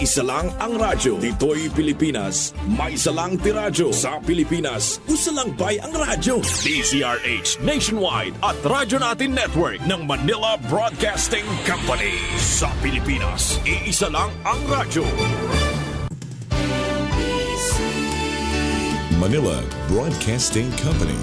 Iisa lang ang radyo. Dito'y Pilipinas. May isa lang tiradyo. Sa Pilipinas, usa lang bay ang radyo. DZRH Nationwide at Radyo Natin Network ng Manila Broadcasting Company. Sa Pilipinas, iisa lang ang radyo. Manila Broadcasting Company.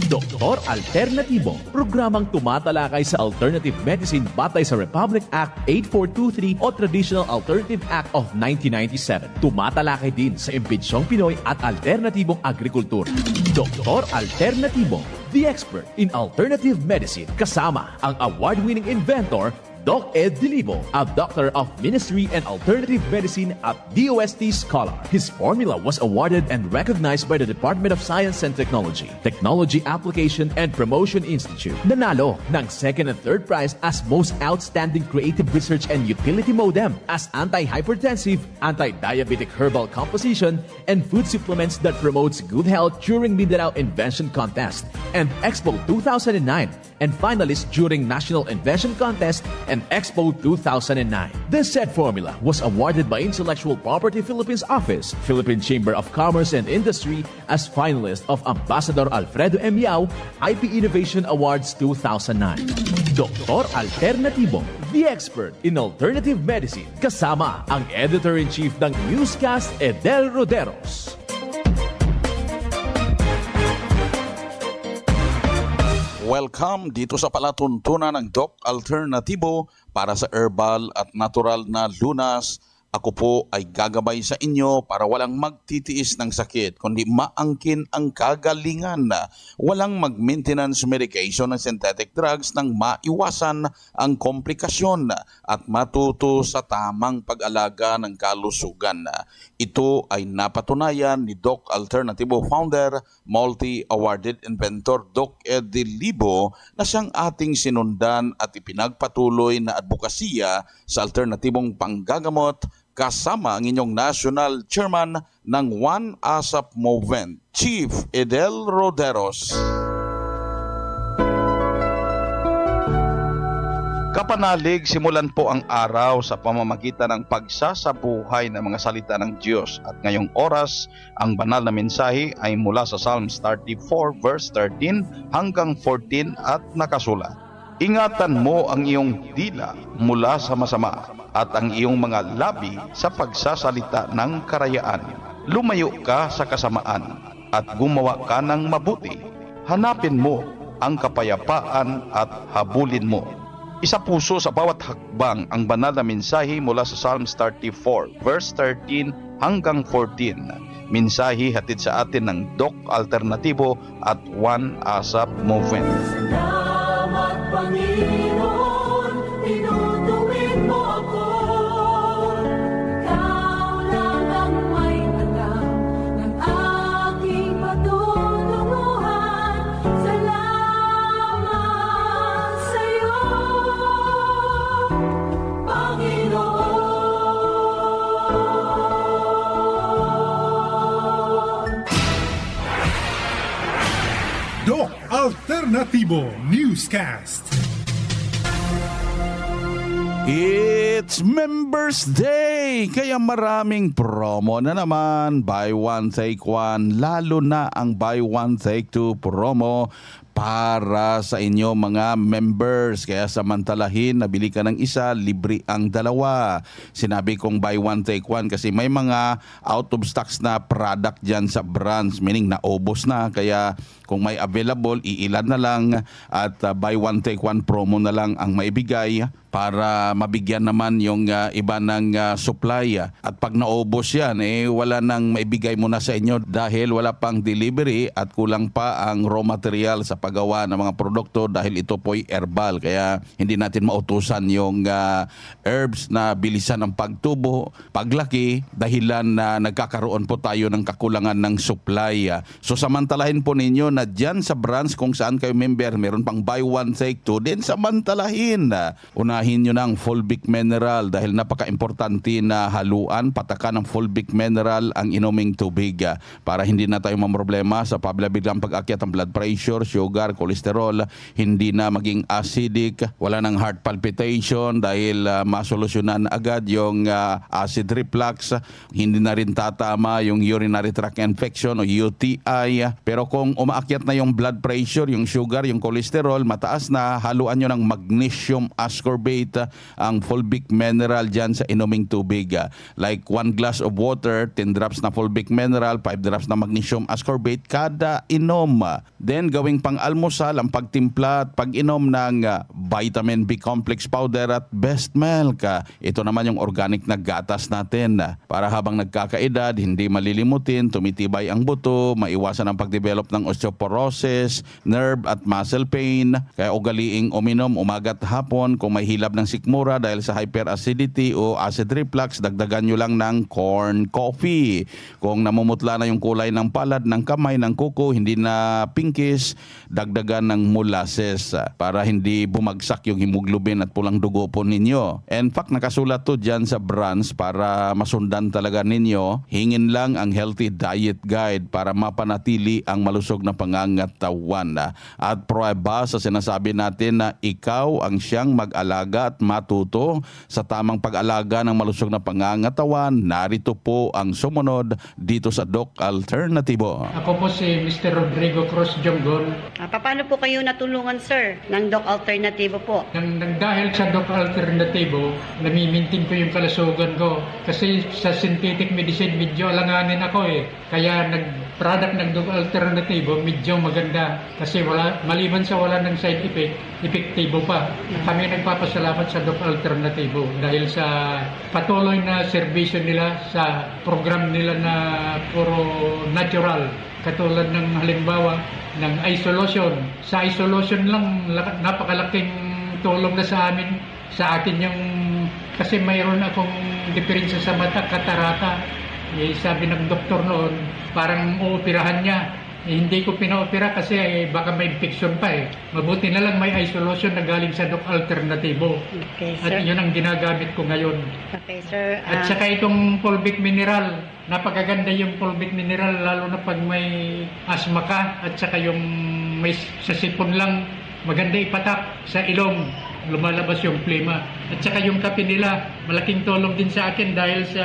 Doktor Alternatibo, programang tumatalakay sa alternative medicine batay sa Republic Act 8423 o Traditional Alternative Act of 1997. Tumatalakay din sa impinsyong Pinoy at alternatibong agrikultura. Doktor Alternatibo, the expert in alternative medicine, kasama ang award-winning inventor Doc Ed Dilibo, a doctor of ministry and alternative medicine at DOST Scholar. His formula was awarded and recognized by the Department of Science and Technology, Technology Application and Promotion Institute. Nanalo ng second and third prize as Most Outstanding Creative Research and Utility Modem, as anti-hypertensive, anti-diabetic herbal composition, and food supplements that promotes good health during Mindanao Invention Contest and Expo 2009, and finalist during National Invention Contest and Expo 2009. The said formula was awarded by Intellectual Property Philippines Office, Philippine Chamber of Commerce and Industry as finalist of Ambassador Alfredo M. Yao IP Innovation Awards 2009. Doktor Alternatibo, the expert in alternative medicine, kasama ang Editor-in-Chief ng Newscast, Edel Roderos. Welcome dito sa palatuntunan ng Doc Alternatibo para sa herbal at natural na lunas. Ako po ay gagabay sa inyo para walang magtitiis ng sakit, kundi maangkin ang kagalingan. Walang mag-maintenance medication ng synthetic drugs nang maiwasan ang komplikasyon at matuto sa tamang pag-alaga ng kalusugan. Ito ay napatunayan ni Doc Alternatibo founder, multi-awarded inventor Doc Ed Dilibo na siyang ating sinundan at ipinagpatuloy na advokasya sa alternatibong panggagamot kasama ang inyong National Chairman ng One ASAP Movement, Chief Edel Roderos. Kapanalig, simulan po ang araw sa pamamagitan ng pagsasabuhay ng mga salita ng Diyos. At ngayong oras, ang banal na mensahe ay mula sa Psalms 34 verse 13 hanggang 14 at nakasulat. Ingatan mo ang iyong dila mula sa masama at ang iyong mga labi sa pagsasalita ng karayaan. Lumayo ka sa kasamaan at gumawa ka ng mabuti. Hanapin mo ang kapayapaan at habulin mo. Isa puso sa bawat hakbang ang banal na mensahe mula sa Psalms 34 verse 13 hanggang 14. Mensahe hatid sa atin ng Doc Alternatibo at One ASAP Movement. Panginoon, tinutuwid mo ako. Ikaw lang ang may alam ng aking patutunguhan. Salamat sa iyo, Panginoon. Doc Alternatibo Newscast. It's Members Day! Kaya maraming promo na naman. Buy one, take one. Lalo na ang buy one, take two promo para sa inyo mga members. Kaya samantalahin, nabili ka ng isa, libre ang dalawa. Sinabi kong buy one, take one kasi may mga out of stocks na product dyan sa brands. Meaning naubos na. Kaya kung may available, iilan na lang at buy one, take one promo na lang ang maibigay para mabigyan naman yung iba ng supply. At pag naubos yan, wala nang maibigay muna sa inyo dahil wala pang delivery at kulang pa ang raw material sa paggawa ng mga produkto dahil ito po'y herbal. Kaya hindi natin mautusan yung herbs na bilisan ang pagtubo, paglaki, dahilan na nagkakaroon po tayo ng kakulangan ng supply. So samantalahin po ninyo na dyan sa branch kung saan kayo member, meron pang buy one, take two, din samantalahin. Unahin unahin nyo ng fulvic mineral dahil napaka-importante na haluan, patakan ng fulvic mineral ang inuming tubig para hindi na tayo mamroblema sa pabila-biglang pag-akyat ng blood pressure, sugar, cholesterol, hindi na maging acidic, wala ng heart palpitation dahil masolusyonan agad yung acid reflux, hindi na rin tatama yung urinary tract infection o UTI. Pero kung umaakyat na yung blood pressure, yung sugar, yung cholesterol, mataas na, haluan nyo ng magnesium ascorbate, ang fulvic mineral dyan sa inuming tubig. Like 1 glass of water, 10 drops na fulvic mineral, 5 drops na magnesium ascorbate kada inom. Then gawing pang-almusal ang pagtimpla at pag-inom ng vitamin B complex powder at best milk. Ito naman yung organic na gatas natin para habang nagkakaedad, hindi malilimutin, tumitibay ang buto, maiwasan ang pagdevelop ng osteoporosis, nerve at muscle pain. Kaya ugaliing uminom umaga at hapon. Kung may hilab ng sikmura dahil sa hyperacidity o acid reflux, dagdagan nyo lang ng corn coffee. Kung namumutla na yung kulay ng palad, ng kamay, ng kuko, hindi na pinkish, dagdagan ng molasses para hindi bumagsak yung hemoglobin at pulang dugo po ninyo. In fact, nakasulat to dyan sa brands para masundan talaga ninyo. Hingin lang ang healthy diet guide para mapanatili ang malusog na pangangatawan. At prueba sa sinasabi natin na ikaw ang siyang mag-alaga at matuto sa tamang pag-alaga ng malusog na pangangatawan. Narito po ang sumunod dito sa Doc Alternativo. Ako po si Mr. Rodrigo Cruz Jonggon. Paano po kayo natulungan, sir, ng Doc Alternativo po? Dahil sa Doc Alternativo, namimintin ko yung kalusugan ko. Kasi sa synthetic medicine, medyo alanganin ako eh. Kaya nag-product ng Doc Alternativo, medyo maganda. Kasi maliban sa wala ng side effect, epektibo pa. Kami nagpapasalamat sa Doc Alternativo dahil sa patuloy na serbisyo nila sa program nila na puro natural. Katulad ng halimbawa ng isolation. Sa isolation lang, napakalaking tulong na sa akin yung, kasi mayroon akong diferensya sa mata, katarata. Sabi ng doktor noon, parang uoperahan niya. Hindi ko pinaopera kasi baka may infection pa eh. Mabuti na lang may isolation na galing sa Doc Alternativo. Okay, sir. At yun ang ginagamit ko ngayon. Okay, sir. At saka itong fulvic mineral, napakaganda yung fulvic mineral lalo na pag may asthma ka at saka yung may sa sipon lang, maganda ipatak sa ilong, lumalabas yung plema. At saka yung kape nila, malaking tulong din sa akin dahil sa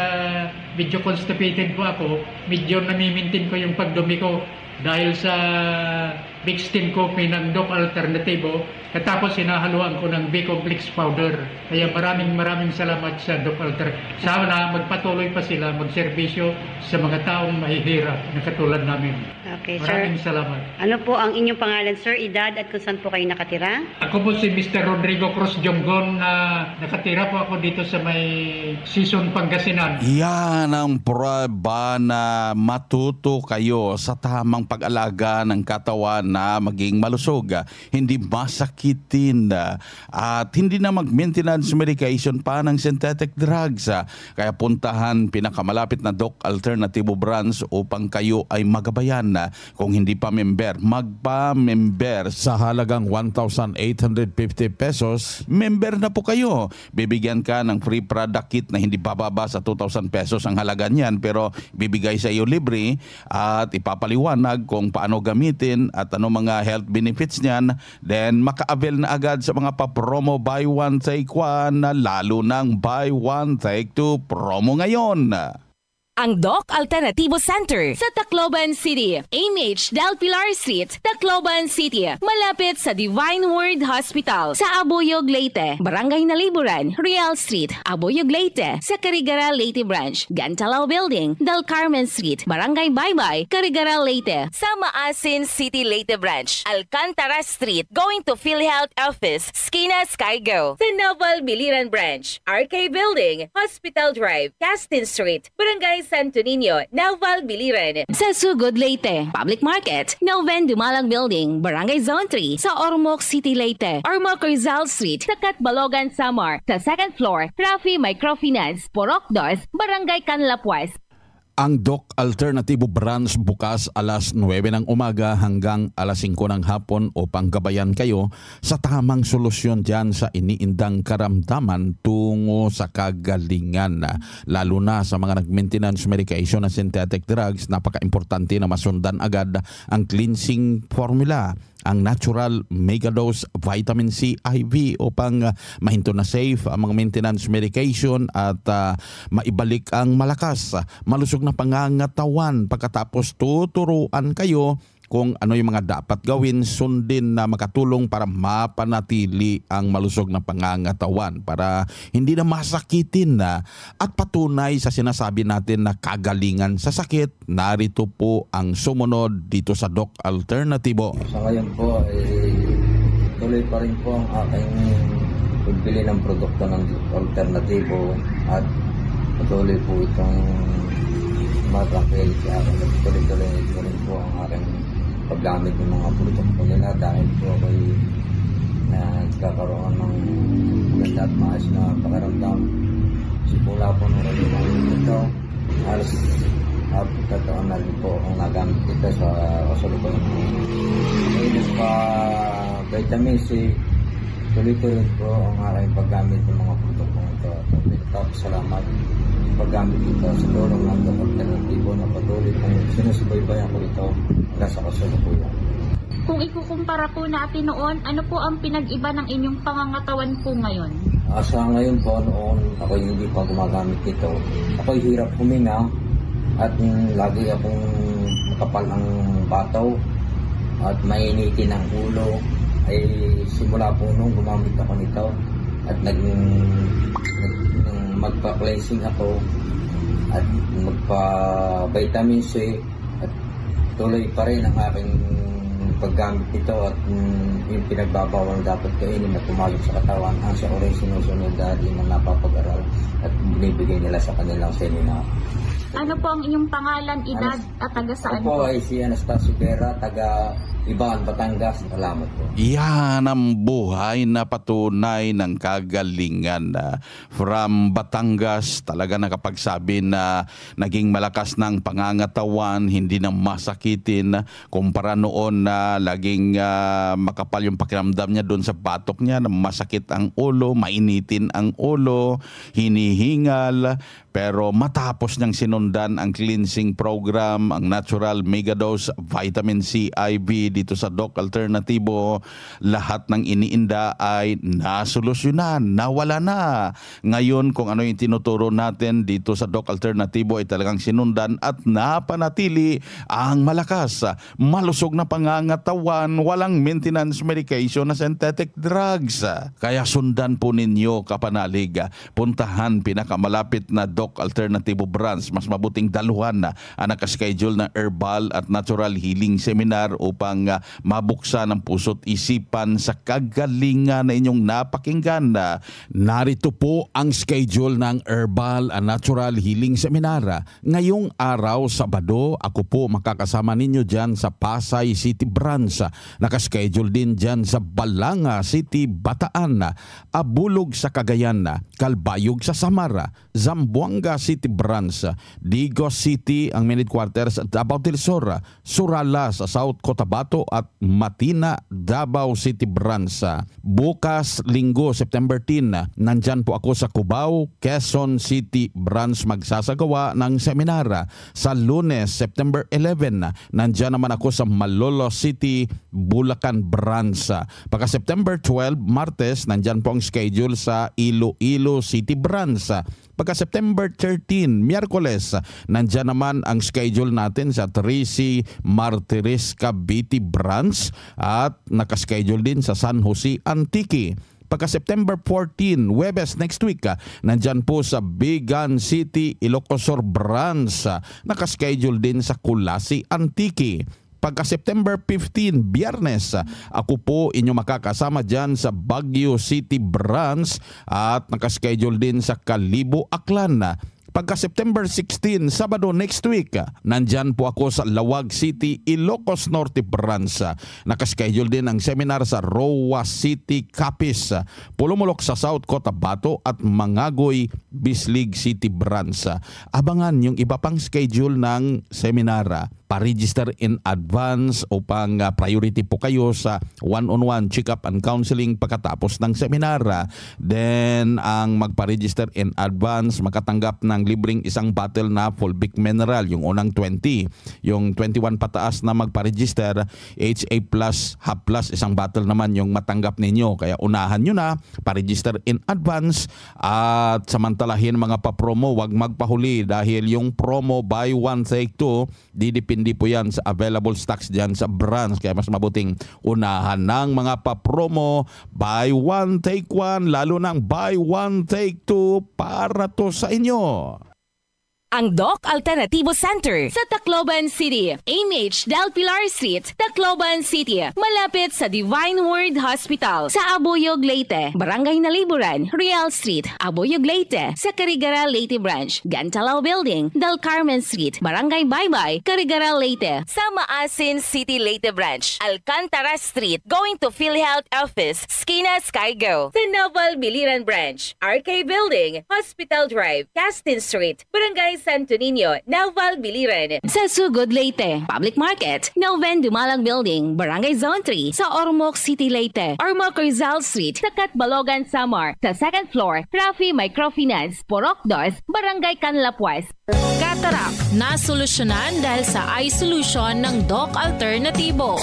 medyo constipated po ako, medyo namimintin ko yung pagdumi ko dahil sa Big Steam Coffee ng Doc Alternativo. Katapos sinahaluan ko ng B-complex powder. Kaya maraming salamat sa Doc Alternativo. Sana magpatuloy pa sila magserbisyo sa mga taong mahihirap na katulad namin. Okay, sir. Maraming salamat. Ano po ang inyong pangalan, sir, edad at kung saan po kayo nakatira? Ako po si Mr. Rodrigo Cruz Jonggon na nakatira po ako dito sa may Season Pangasinan. Yan ang prueba na matuto kayo sa tamang pag-alaga ng katawan na maging malusog, hindi masakitin, at hindi na mag-maintenance medication pa ng synthetic drugs. Kaya puntahan pinakamalapit na Doc Alternativo branch upang kayo ay magabayan. Kung hindi pa member, magpa-member sa halagang 1,850 pesos. Member na po kayo. Bibigyan ka ng free product kit na hindi bababa sa 2,000 pesos ang halaga niyan, pero bibigay sa iyo libre at ipapaliwanag kung paano gamitin at ano mga health benefits niyan. Then maka-avail na agad sa mga pa-promo buy one take one, lalo ng buy one take two promo ngayon. Ang Doc Alternativo Center sa Tacloban City, AMH Del Pilar Street, Tacloban City, malapit sa Divine Word Hospital sa Abuyog, Leyte, Barangay Naliburan, Real Street, Abuyog, Leyte, sa Carigara, Leyte Branch, Gantalao Building, Del Carmen Street, Barangay Baybay, Carigara, Leyte, sa Maasin City, Leyte Branch, Alcantara Street, going to PhilHealth Office, Skina Skygo, sa Naval Biliran Branch, RK Building, Hospital Drive, Castin Street, Barangay Santo Niño, Naval Biliran. Sa Sugod, Leyte, Public Market, Noven Dumalang Building, Barangay Zone 3, sa Ormoc City, Leyte, Ormoc Rizal Street, sa Catbalogan, Samar, sa second floor, Rafi Microfinance, Porok Dos, Barangay Canlapuas. Ang Doc Alternatibo Branch bukas alas 9 ng umaga hanggang alas 5 ng hapon upang gabayan kayo sa tamang solusyon dyan sa iniindang karamdaman tungo sa kagalingan. Lalo na sa mga nag-maintenance medication na synthetic drugs, napaka-importante na masundan agad ang cleansing formula, ang natural megadose vitamin C IV upang mahinto na safe ang mga maintenance medication at maibalik ang malakas, malusog na pangangatawan. Pagkatapos tuturuan kayo kung ano yung mga dapat gawin, sundin na makatulong para mapanatili ang malusog na pangangatawan, para hindi na masakitin na at patunay sa sinasabi natin na kagalingan sa sakit. Narito po ang sumunod dito sa Doc Alternatibo. Sa ngayon po, tuloy pa rin po ang aking pagbili ng produkto ng Alternatibo at patuloy po itong matrangkil sa akin. Tuloy-tuloy pa rin po ang aking paggamit ng mga produkto nila dahil po ako'y nagkakaroon ng maganda at maayos na pakiramdam. Simula po nung naging ito, halos taon na rin po ang nagamit ito sa kasalukuyan. Ngayon pa vitamin C, tuloy-tuloy po ang aking paggamit ng mga produkto ito. Salamat paggamit ito sa tulong ng Doc Alternatibo na patuloy kong sinusubaybayan ko ito hanggang sa kasalukuyan. Kung ikukumpara po natin noon, ano po ang pinag-iba ng inyong pangangatawan po ngayon? Sa ngayon po, noon ako hindi pa gumagamit ito. Ako'y hirap huminga at lagi akong makapal ang bataw at mainitin ang ulo. Ay simula po nung gumamit ako nito at magpa-cleansing ako at magpa-vitamin C at tuloy pa rin ang aking paggamit nito at yung pinagbabawal dapat kainin na pumasok sa katawan ang siya orin sinusunod dahil ng napapag-aral at binibigay nila sa kanilang seminar. Ano po ang inyong pangalan, edad at taga saan po? Ako ay si Anastasio Guerra, taga Ibaan, Batangas. Salamat po. Yan ang buhay na patunay ng kagalingan. From Batangas, talaga nakapagsabi na naging malakas ng pangangatawan, hindi na masakitin. Kumpara noon na laging makapal yung pakiramdam niya doon sa batok niya, na masakit ang ulo, mainitin ang ulo, hinihingal. Pero matapos niyang sinundan ang cleansing program, ang natural megadose vitamin C IV dito sa Doc Alternatibo, lahat ng iniinda ay nasolusyonan, nawala na. Ngayon, kung ano yung tinuturo natin dito sa Doc Alternatibo ay talagang sinundan at napanatili ang malakas, malusog na pangangatawan, walang maintenance medication na synthetic drugs. Kaya sundan po ninyo, kapanalig, puntahan pinakamalapit na Doc Alternatibo Branch. Mas mabuting daluhan na ang nakaschedule na herbal at natural healing seminar upang mabuksan ang puso't isipan sa kagalingan na inyong napakinggan. Narito po ang schedule ng herbal and natural healing seminar. Ngayong araw, Sabado, ako po makakasama ninyo dyan sa Pasay City Branch. Nakaschedule din dyan sa Balanga City, Bataan, Abulog sa Cagayan, Calbayog sa Samara, Zamboanga City Branch, Digos City ang main headquarters at Davao del Sur, Surala sa South Cotabato at Matina, Davao City Branch. Bukas Linggo, September 10, nandyan po ako sa Cubao, Quezon City Branch magsasagawa ng seminar. Sa Lunes, September 11, nandyan naman ako sa Malolo City, Bulacan Branch. Pagka September 12, Martes, nandyan po ang schedule sa Iloilo City Branch. Pagka September 13, Miyerkules, nandyan naman ang schedule natin sa 3C Martires Cavite Branch at nakaschedule din sa San Jose Antique. Pagka September 14, Webes next week, nandyan po sa Bigan City, Ilocosur Branch. Nakaschedule din sa Kulasi Antique. Pagka September 15, Biyernes, ako po inyo makakasama dyan sa Baguio City Branch at nakaschedule din sa Kalibo, Aklan. Pagka September 16, Sabado next week, nandyan po ako sa Lawag City, Ilocos Norte Branch. Nakaschedule din ang seminar sa Roa City, Capiz, Pulumulok sa South Cotabato at Mangagoy, Bislig City Branch. Abangan yung iba pang schedule ng seminar. Pa-register in advance upang priority po kayo sa one-on-one check-up and counseling pagkatapos ng seminar. Then, ang magpa-register in advance, makatanggap ng libreng isang bottle na Fulvic Mineral, yung unang 20. Yung 21 pataas na magpa-register, HA Plus, Half Plus, isang bottle naman yung matanggap ninyo. Kaya unahan nyo na, pa-register in advance at samantalahin mga pa-promo, wag magpahuli dahil yung promo buy one take two, hindi po yan sa available stocks dyan sa branch. Kaya mas mabuting unahan ng mga pa-promo, buy one, take one, lalo ng buy one, take two para to sa inyo. Ang Doc Alternativo Center sa Tacloban City, AMH Del Pilar Street, Tacloban City, malapit sa Divine Word Hospital, sa Abuyog, Leyte, Barangay Naliburan, Real Street, Abuyog, Leyte, sa Carigara, Leyte Branch, Gantalao Building, Del Carmen Street, Barangay Baybay, Carigara, Leyte, sa Maasin City, Leyte Branch, Alcantara Street, going to PhilHealth Office, Skina Skygo, sa Naval Biliran Branch, RK Building, Hospital Drive, Castin Street, Barangay Santo Niño, Naval Biliran, sa Sugod, Leyte, Public Market, Noven Dumalang Building, Barangay Zone 3, sa Ormoc City, Leyte, Ormoc Rizal Street, sa Catbalogan, Samar, sa second floor, Rafi Microfinance, Porok 2, Barangay Canlapuas. Cataract, nasolusyonan dahil sa eye solution ng Doc Alternativo.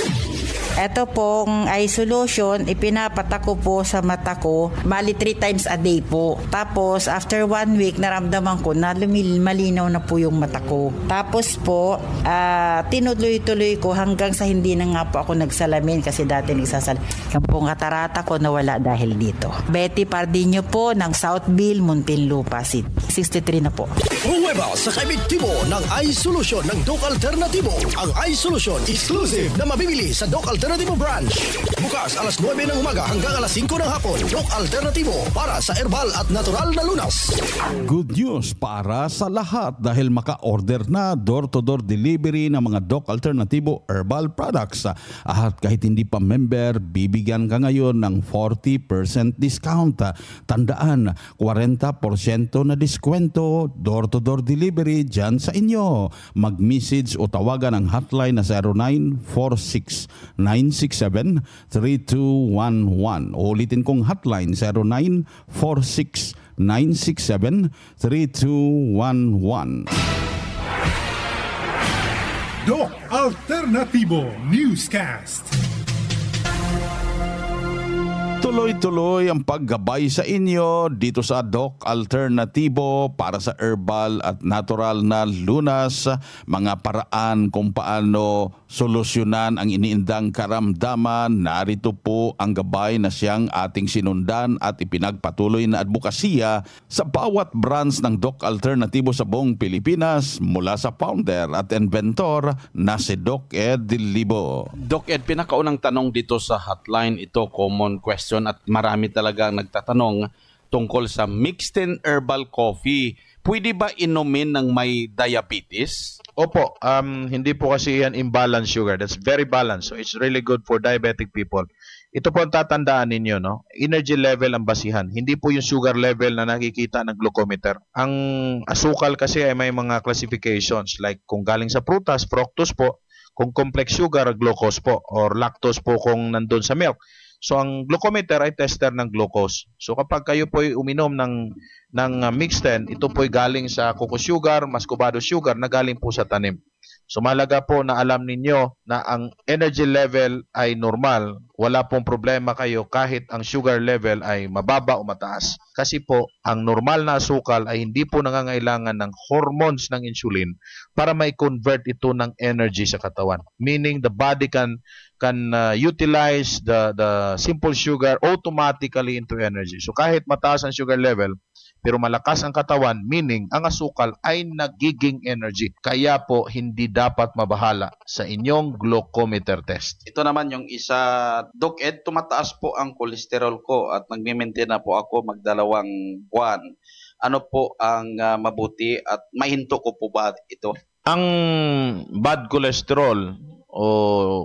Ito pong eye solution, ipinapatak ko po sa mata ko, bali 3 times a day po. Tapos, after 1 week, naramdaman ko na malinaw na po yung mata ko. Tapos po, tinuloy-tuloy ko hanggang sa hindi na nga po ako nagsalamin kasi dati nagsasalamin. Yung pong katarata ko nawala dahil dito. Betty Pardinho po ng Southville, Muntinlupa City. 63 na po. Pruweba sa kaibigtibo ng eye solution ng Doc Alternativo. Ang eye solution exclusive na mabibili sa Doc Alternativo Branch. Bukas alas 9 ng umaga hanggang alas 5 ng hapon. Doc Alternativo para sa herbal at natural na lunas. Good news para sa lahat dahil maka-order na door-to-door delivery ng mga Doc Alternativo herbal products. At kahit hindi pa member, bibigyan ka ngayon ng 40% discount. Tandaan, 40% na diskwento, door-to-door delivery dyan sa inyo. Mag-message o tawagan ang hotline na 0946-967-3211. Ulitin kong hotline 0946-967-3211. Doc Alternativo Newscast. Tuloy-tuloy ang paggabay sa inyo dito sa Doc Alternativo para sa herbal at natural na lunas, mga paraan kung paano solusyonan ang iniindang karamdaman. Narito po ang gabay na siyang ating sinundan at ipinagpatuloy na advokasya sa bawat branch ng Doc Alternativo sa buong Pilipinas mula sa founder at inventor na si Doc Ed Dilibo. Doc Ed, pinakaunang tanong dito sa hotline, ito common question at marami talaga nagtatanong tungkol sa Mixten Herbal Coffee. Pwede ba inumin ng may diabetes? Opo, hindi po kasi yan imbalanced sugar. That's very balanced. So it's really good for diabetic people. Ito po ang tatandaan ninyo, no? Energy level ang basihan. Hindi po yung sugar level na nakikita ng glucometer. Ang asukal kasi ay may mga classifications like kung galing sa prutas, fructose po. Kung complex sugar, glucose po. Or lactose po kung nandun sa milk. So ang glucometer ay tester ng glucose. So kapag kayo po uminom ng Mixten, ito po ay galing sa cocoa sugar, muscovado sugar na galing po sa tanim. So mahalaga po na alam ninyo na ang energy level ay normal. Wala pong problema kayo kahit ang sugar level ay mababa o mataas. Kasi po ang normal na asukal ay hindi po nangangailangan ng hormones ng insulin para mai-convert ito ng energy sa katawan. Meaning the body can utilize the simple sugar automatically into energy. So kahit mataas ang sugar level, pero malakas ang katawan, meaning ang asukal ay nagiging energy. Kaya po, hindi dapat mabahala sa inyong glucometer test. Ito naman yung isa, Doc Ed, tumataas po ang kolesterol ko at nagme-maintain na po ako magdalawang buwan. Ano po ang mabuti at mahinto ko po ba ito? Ang bad cholesterol o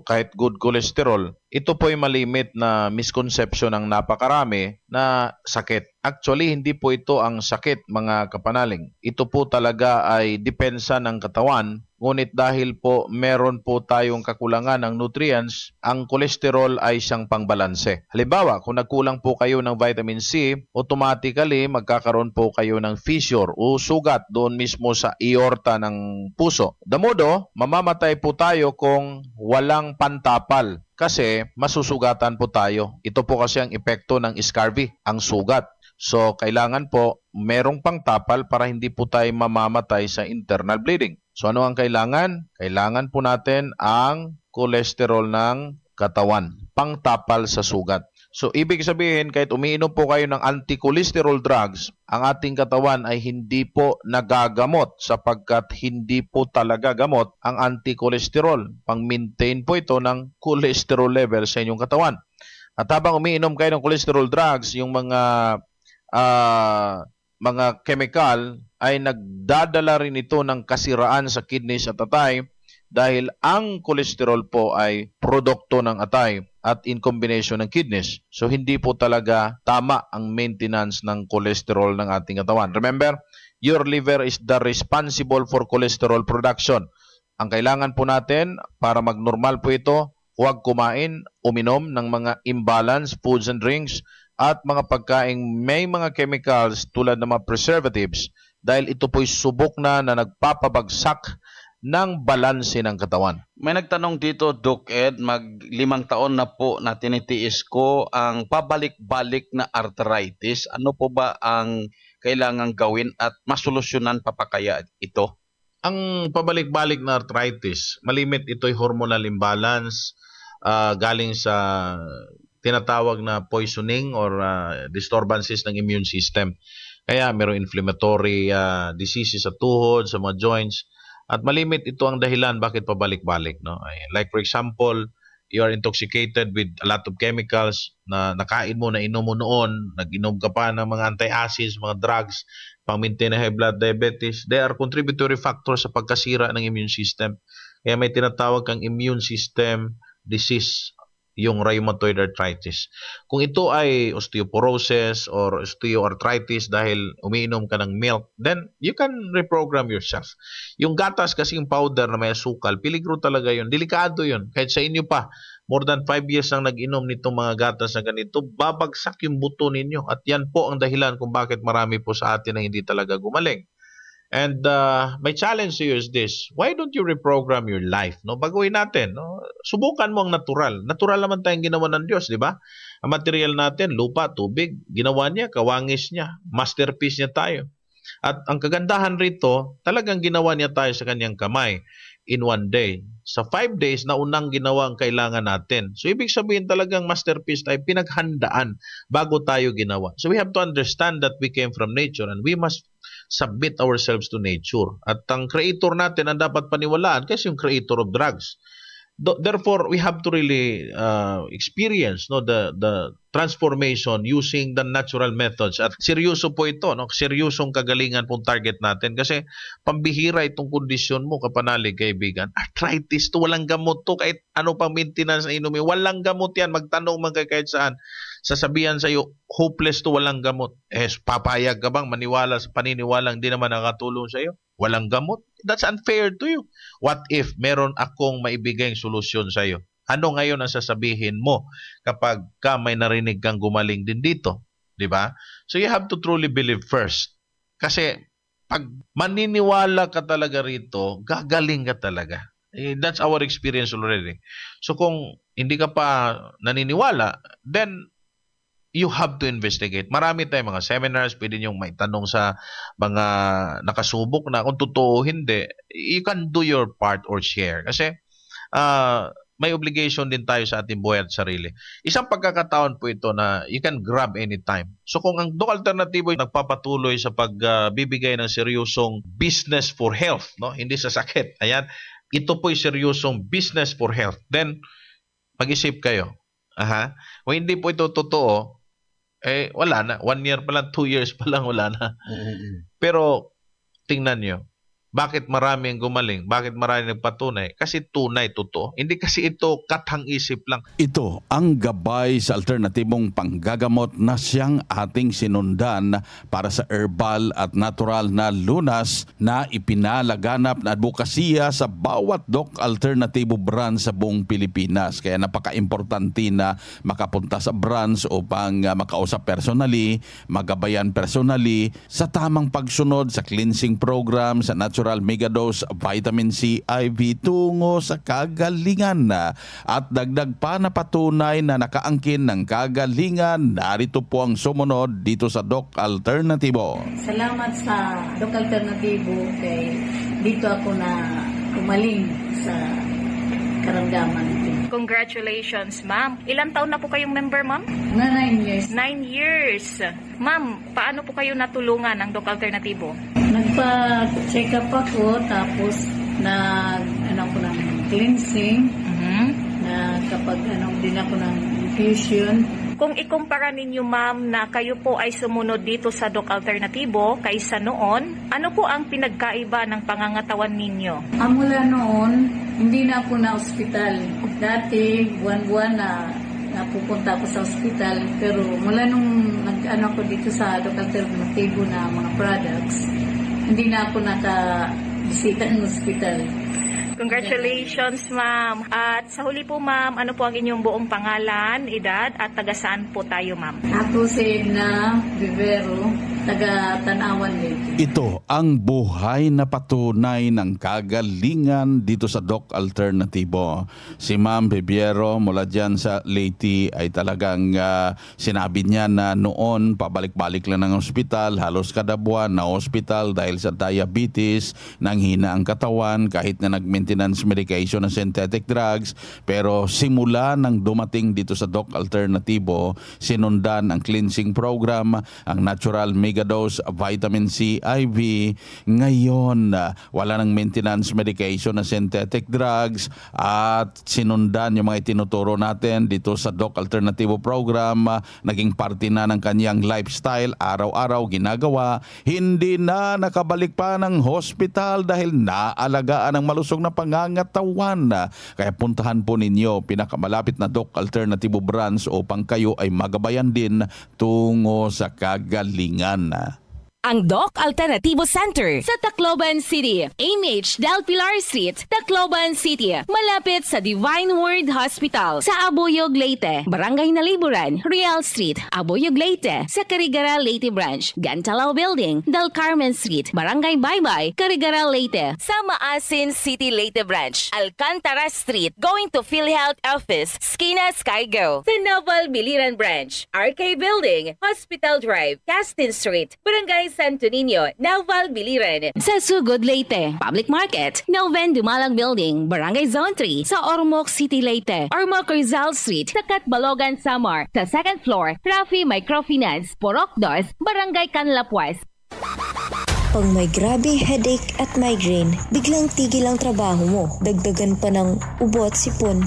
kahit good cholesterol, ito po ay malimit na misconception ng napakarami na sakit. Actually, hindi po ito ang sakit, mga kapanaling. Ito po talaga ay depensa ng katawan. Ngunit dahil po meron po tayong kakulangan ng nutrients, ang kolesterol ay siyang pangbalanse. Halimbawa, kung nagkulang po kayo ng vitamin C, automatically magkakaroon po kayo ng fissure o sugat doon mismo sa aorta ng puso. Damodo, mamamatay po tayo kung walang pantapal kasi masusugatan po tayo. Ito po kasi ang epekto ng scurvy, ang sugat. So, kailangan po merong pangtapal para hindi po tayo mamamatay sa internal bleeding. So, ano ang kailangan? Kailangan po natin ang kolesterol ng katawan, pangtapal sa sugat. So, ibig sabihin, kahit umiinom po kayo ng anti-cholesterol drugs, ang ating katawan ay hindi po nagagamot sapagkat hindi po talaga gamot ang anti-cholesterol. Pang-maintain po ito ng cholesterol level sa inyong katawan. At habang umiinom kayo ng cholesterol drugs, yung mga chemical ay nagdadala rin ito ng kasiraan sa kidneys at atay dahil ang cholesterol po ay produkto ng atay at in combination ng kidneys. So hindi po talaga tama ang maintenance ng cholesterol ng ating katawan. Remember, your liver is the responsible for cholesterol production. Ang kailangan po natin para magnormal po ito, huwag kumain, uminom ng mga imbalanced foods and drinks at mga pagkaing may mga chemicals tulad ng mga preservatives dahil ito po'y subok na nagpapabagsak ng balanse ng katawan. May nagtanong dito, Doc Ed, 5 taon na po na tinitiis ko ang pabalik-balik na arthritis. Ano po ba ang kailangang gawin at masolusyonan pa kaya ito? Ang pabalik-balik na arthritis, malimit ito'y hormonal imbalance galing sa tinatawag na poisoning or disturbances ng immune system. Kaya mayroong inflammatory diseases sa tuhod, sa mga joints. At malimit ito ang dahilan bakit pabalik-balik. No? Like for example, you are intoxicated with a lot of chemicals na nakain mo, nainom mo noon, nag-inom ka pa ng mga anti-acids, mga drugs, pang-maintain na high blood diabetes. They are contributory factors sa pagkasira ng immune system. Kaya may tinatawag kang immune system disease, yung rheumatoid arthritis. Kung ito ay osteoporosis or osteoarthritis dahil umiinom ka ng milk, then you can reprogram yourself. Yung gatas kasing powder na may asukal, peligro talaga yun. Delikado yun. Kahit sa inyo pa, more than 5 years ang nag-inom nitong mga gatas na ganito, babagsak yung buto ninyo. At yan po ang dahilan kung bakit marami po sa atin na hindi talaga gumaling. And my challenge to you is this: why don't you reprogram your life? No, baguhin natin. No, subukan mo ang natural. Natural naman tayong ginawa ng Diyos, di ba? Ang material natin, lupa, tubig, ginawa niya, kawangis niya, masterpiece niya tayo. At ang kagandahan rito, talagang ginawa niya tayo sa kanyang kamay in one day. Sa 5 days na unang ginawa ang kailangan natin. So ibig sabihin talagang masterpiece tayo, pinaghandaan bago tayo ginawa. So we have to understand that we came from nature and we must submit ourselves to nature. At ang creator natin ang dapat paniwalaan kasi yung creator of drugs. Therefore, we have to really experience the transformation using the natural methods. At seryoso po ito, no? Seryosong kagalingan pong target natin kasi pambihira itong kondisyon mo, kapanalig, kaibigan. Arthritis to, walang gamot to, kahit ano pang maintenance na inumin, walang gamot yan. Magtanong man kahit saan. Sasabihan sa iyo, hopeless to, walang gamot. Papayag ka bang maniwala sa paniniwalang di naman nakatulong sa iyo? Walang gamot? That's unfair to you. What if meron akong maibigay solusyon sa iyo? Ano ngayon ang sasabihin mo kapag may narinig kang gumaling din dito? Di ba? So you have to truly believe first. Kasi pag maniniwala ka talaga rito, gagaling ka talaga. That's our experience already. So kung hindi ka pa naniniwala, then you have to investigate. Marami tayong mga seminars, pwede niyong may tanong sa mga nakasubok na kung totoo hindi, you can do your part or share. Kasi may obligation din tayo sa ating buhay at sarili. Isang pagkakataon po ito na you can grab anytime. So kung ang Doc Alternativo ay nagpapatuloy sa pagbibigay ng seryosong business for health, no? Hindi sa sakit. Ayan, ito po ay seryosong business for health. Then, mag-isip kayo. Kung hindi po ito totoo, wala na. 1 year pa lang, 2 years pa lang, wala na. Pero, tingnan nyo. Bakit marami ang gumaling? Bakit marami nagpatunay? Kasi tunay, totoo. Hindi kasi ito katang-isip lang. Ito ang gabay sa alternatibong panggagamot na siyang ating sinundan para sa herbal at natural na lunas na ipinalaganap na advokasya sa bawat Doc Alternativo branch sa buong Pilipinas. Kaya napaka-importante na makapunta sa branch upang makausap personally, magabayan personally sa tamang pagsunod sa cleansing program, sa natural megadose vitamin C IV tungo sa kagalingan. At dagdag pa na patunay na nakaangkin ng kagalingan, narito po ang sumunod dito sa Doc Alternativo. Salamat sa Doc Alternativo kay dito ako na umaling sa karamdaman. Congratulations, ma'am. Ilang taon na po kayong member, ma'am? 9 years. 9 years. Ma'am, paano po kayo natulungan ng Doc Alternativo? Nagpa-check up ako, tapos ako ng cleansing, na kapag din ako ng infusion. Kung ikumpara ninyo, ma'am, na kayo po ay sumunod dito sa Doc Alternativo kaysa noon, ano po ang pinagkaiba ng pangangatawan ninyo? Mula noon, hindi na ako na ospital. Dati, buwan-buwan na napupunta ako sa ospital, pero mula nung ako dito sa Doc Alternativo na mga products, hindi na ako nakabisita ng ospital. Congratulations, ma'am. At sa huli po, ma'am, ano po ang inyong buong pangalan, edad, at taga saan po tayo, ma'am? Ako si Edna Vivero, taga Tanawan Leyte. Ito ang buhay na patunay ng kagalingan dito sa Doc Alternativo. Si Ma'am Vivero mula dyan sa Leyte ay talagang sinabi niya na noon pabalik-balik lang ng ospital, halos kada buwan na ospital dahil sa diabetes, nanghina ang katawan kahit na nag-maintenance medication ng synthetic drugs. Pero simula nang dumating dito sa Doc Alternativo, sinundan ang cleansing program, ang natural megadose vitamin C IV. Ngayon, wala nang maintenance medication na synthetic drugs at sinundan yung mga itinuturo natin dito sa Doc Alternativo program. Naging parte na ng kanyang lifestyle, araw-araw ginagawa. Hindi na nakabalik pa ng hospital dahil naalagaan ng malusog na pangangatawan. Kaya puntahan po ninyo pinakamalapit na Doc Alternativo branch upang kayo ay magabayan din tungo sa kagalingan. Ang Doc Alternativo Center sa Tacloban City, AMH Del Pilar Street, Tacloban City, malapit sa Divine Word Hospital, sa Abuyog, Leyte, Barangay Naliburan, Real Street, Abuyog, Leyte, sa Carigara, Leyte Branch, Gantalao Building, Del Carmen Street, Barangay Baybay, Carigara, Leyte, sa Maasin City, Leyte Branch, Alcantara Street, going to PhilHealth Office, Skina Skygo, sa Naval Biliran Branch, RK Building, Hospital Drive, Castin Street, Barangay Santo Niño, Naval Biliran, sa Sugod, Leyte, Public Market, Noven Dumalang Building, Barangay Zone 3, sa Ormoc City, Leyte, Ormoc Rizal Street, sa Catbalogan, Samar, sa 2nd floor, Rafi Microfinance, Porok 2, Barangay Canlapuas. Pag may grabing headache at migraine, biglang tigil ang trabaho mo, dagdagan pa ng ubo at sipon.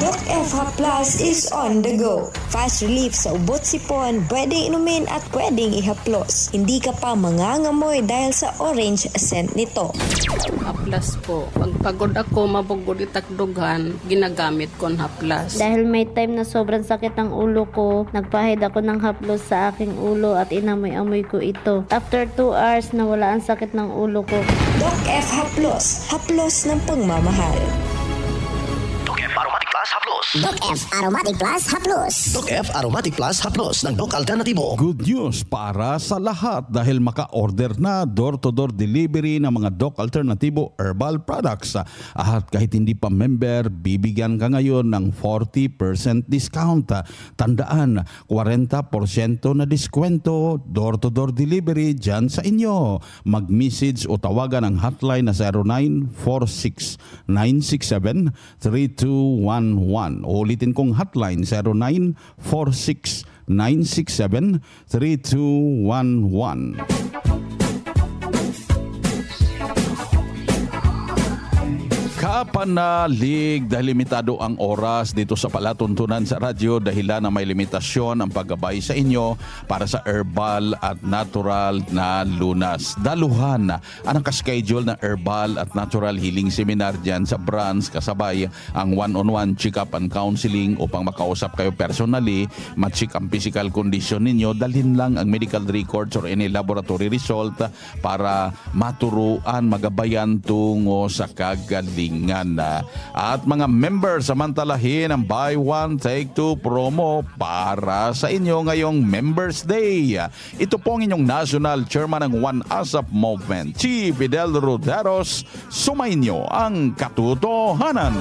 Doc FH Plus is on the go. Fast relief sa ubot sipon, pwedeng inumin at pwedeng ihaplos. Hindi ka pa mangangamoy dahil sa orange scent nito. Haplas po. Pag pagod ako, mabugod itakdugan, ginagamit ko ang haplas. Dahil may time na sobrang sakit ang ulo ko, nagpahid ako ng haplos sa aking ulo at inamoy-amoy ko ito. After 2 hours, nawala ang sakit ng ulo ko. Doc FH Plus, haplos ng pagmamahal. Doc F Aromatic Plus Haplos. Haplos. Doc F Aromatic Plus Haplos. Doc F Aromatic Plus Haplos ng Doc Alternatibo. Good news para sa lahat dahil maka-order na door-to-door delivery ng mga Doc Alternatibo herbal products. At kahit hindi pa member, bibigyan ka ngayon ng 40% discount. Tandaan, 40% na diskwento, door-to-door delivery dyan sa inyo. Mag-message o tawagan ang hotline na 0946-967-3211. Ulitin kong hotline 0946-967-3211. Kapanalig dahil limitado ang oras dito sa palatuntunan sa radyo dahilan na may limitasyon ang paggabay sa inyo para sa herbal at natural na lunas. Daluhan ang schedule na herbal at natural healing seminar dyan sa branch kasabay ang one-on-one check-up and counseling upang makausap kayo personally, ma-check ang physical condition ninyo, dalhin lang ang medical records or any laboratory result para maturuan, magabayan tungo sa kagalingan. At mga members, samantalahin ang Buy One Take Two promo para sa inyo ngayong Members Day. Ito po ang inyong National Chairman ng One ASAP Movement, Chi Fidel Roderos. Sumainyo ang katotohanan.